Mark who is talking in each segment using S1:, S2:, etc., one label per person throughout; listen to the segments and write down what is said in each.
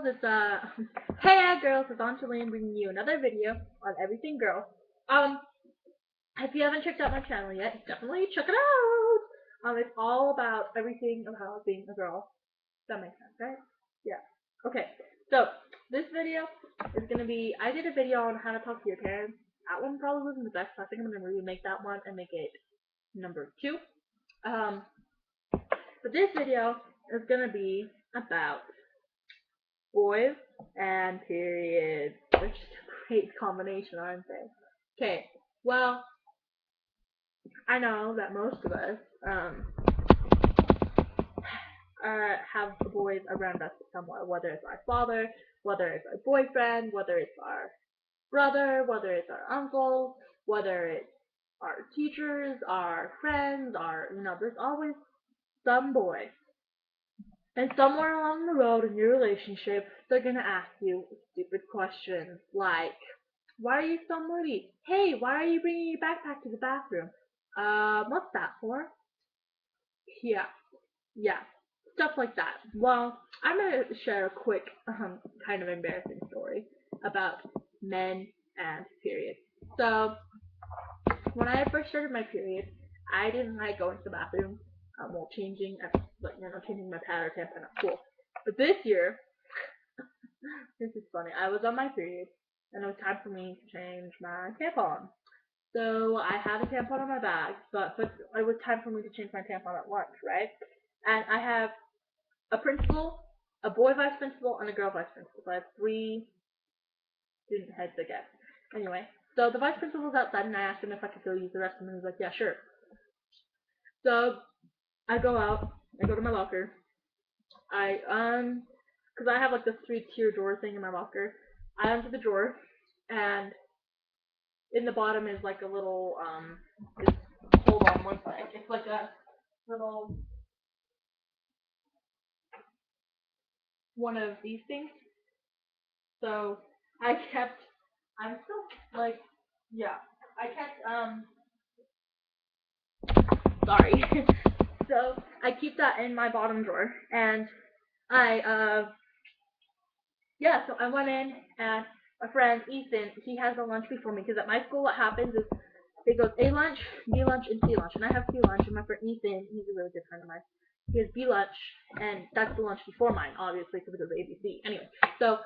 S1: girls, it's hey girls, it's Angeline bringing you another video on everything girl. If you haven't checked out my channel yet, definitely check it out. It's all about everything about being a girl. That makes sense, right? Yeah. Okay. So this video is gonna be, I did a video on how to talk to your parents. That one probably wasn't the best, so I think I'm gonna remake that one and make it number 2. But this video is gonna be about boys and periods. They're just a great combination, aren't they? Okay, well, I know that most of us have boys around us somewhere, whether it's our father, whether it's our boyfriend, whether it's our brother, whether it's our uncle, whether it's our teachers, our friends, there's always some boy. And somewhere along the road in your relationship, they're gonna ask you stupid questions like, why are you so moody? Hey, why are you bringing your backpack to the bathroom? What's that for? Yeah, yeah, stuff like that. Well, I'm gonna share a quick, kind of embarrassing story about men and periods. So, when I first started my period, I didn't like going to the bathroom while changing, changing my pad or tampon at school. But this year, this is funny. I was on my period, and it was time for me to change my tampon. So I had a tampon in my bag, but it was time for me to change my tampon at lunch, right? And I have a principal, a boy vice principal, and a girl vice principal. So I have 3 student heads, I guess. Anyway, so the vice principal was outside, and I asked him if I could go use the restroom, and he was like, yeah, sure. So I go out, I go to my locker, because I have like this 3-tier drawer thing in my locker. I enter the drawer, and in the bottom is like a little, it's hold on one sec. It's like a little, one of these things. So I'm still like, yeah, I kept, sorry. So I keep that in my bottom drawer, and so I went in, and my friend Ethan, he has a lunch before me, because at my school what happens is it goes A lunch, B lunch, and C lunch, and I have C lunch, and my friend Ethan, he's a really good friend of mine, he has B lunch, and that's the lunch before mine, obviously, because it goes A, B, C. Anyway, so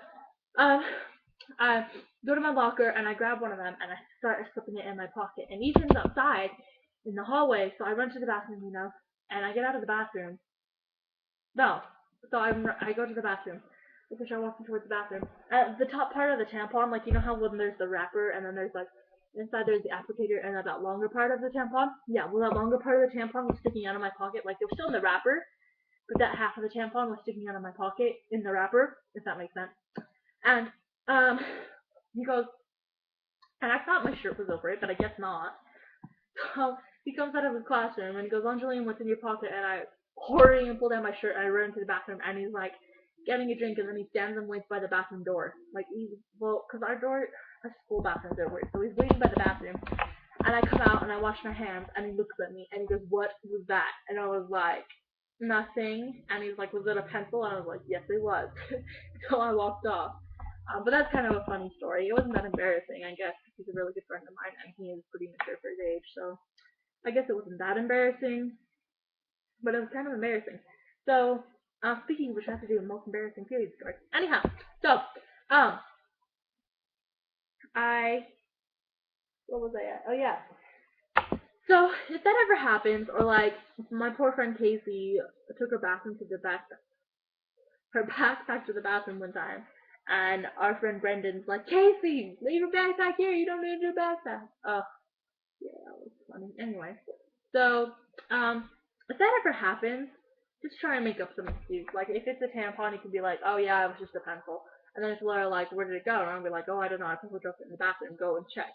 S1: I go to my locker, and I grab one of them, and I start slipping it in my pocket, and Ethan's outside in the hallway, so I run to the bathroom, and I get out of the bathroom. No, so I go to the bathroom. I start walking towards the bathroom. At the top part of the tampon, like, you know how when there's the wrapper, and then there's like inside there's the applicator, and that longer part of the tampon. Yeah, well, that longer part of the tampon was sticking out of my pocket. Like, it was still in the wrapper, but that half of the tampon was sticking out of my pocket in the wrapper, if that makes sense. And he goes, and I thought my shirt was over it, but I guess not. So he comes out of his classroom and he goes, Angeline, what's in your pocket? And I hurry and pull down my shirt, and I run to the bathroom, and he's like getting a drink, and then he stands and waits by the bathroom door. Like, because our school bathrooms are weird, so he's waiting by the bathroom, and I come out and I wash my hands, and he looks at me and he goes, what was that? And I was like, nothing. And he's like, was it a pencil? And I was like, yes, it was. So I walked off. But that's kind of a funny story. It wasn't that embarrassing, I guess. He's a really good friend of mine, and he is pretty mature for his age, so I guess it wasn't that embarrassing, but it was kind of embarrassing. So, speaking of which, I have to do a most embarrassing period story. Anyhow, so, what was I at? Oh yeah. So, if that ever happens, or like, my poor friend Casey took her bathroom to the her backpack to the bathroom one time, and our friend Brendan's like, Casey, leave your backpack here, you don't need your backpack. Oh, yeah, that was funny. Anyway, so, if that ever happens, just try and make up some excuse. Like, if it's a tampon, you can be like, oh yeah, it was just a pencil. And then if they're like, where did it go? And I'll be like, oh, I don't know, I probably dropped it in the bathroom, go and check.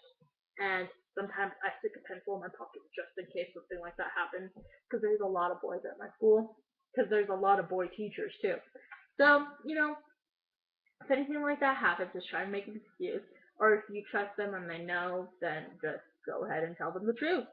S1: And sometimes I stick a pencil in my pocket just in case something like that happens, because there's a lot of boys at my school, because there's a lot of boy teachers too. So, if anything like that happens, just try and make an excuse. Or if you trust them and they know, then just go ahead and tell them the truth.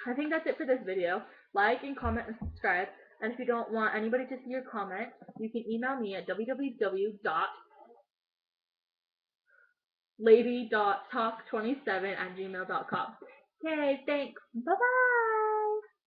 S1: I think that's it for this video. Like and comment and subscribe. And if you don't want anybody to see your comment, you can email me at www.lady.talk27@gmail.com. Okay, thanks. Bye-bye.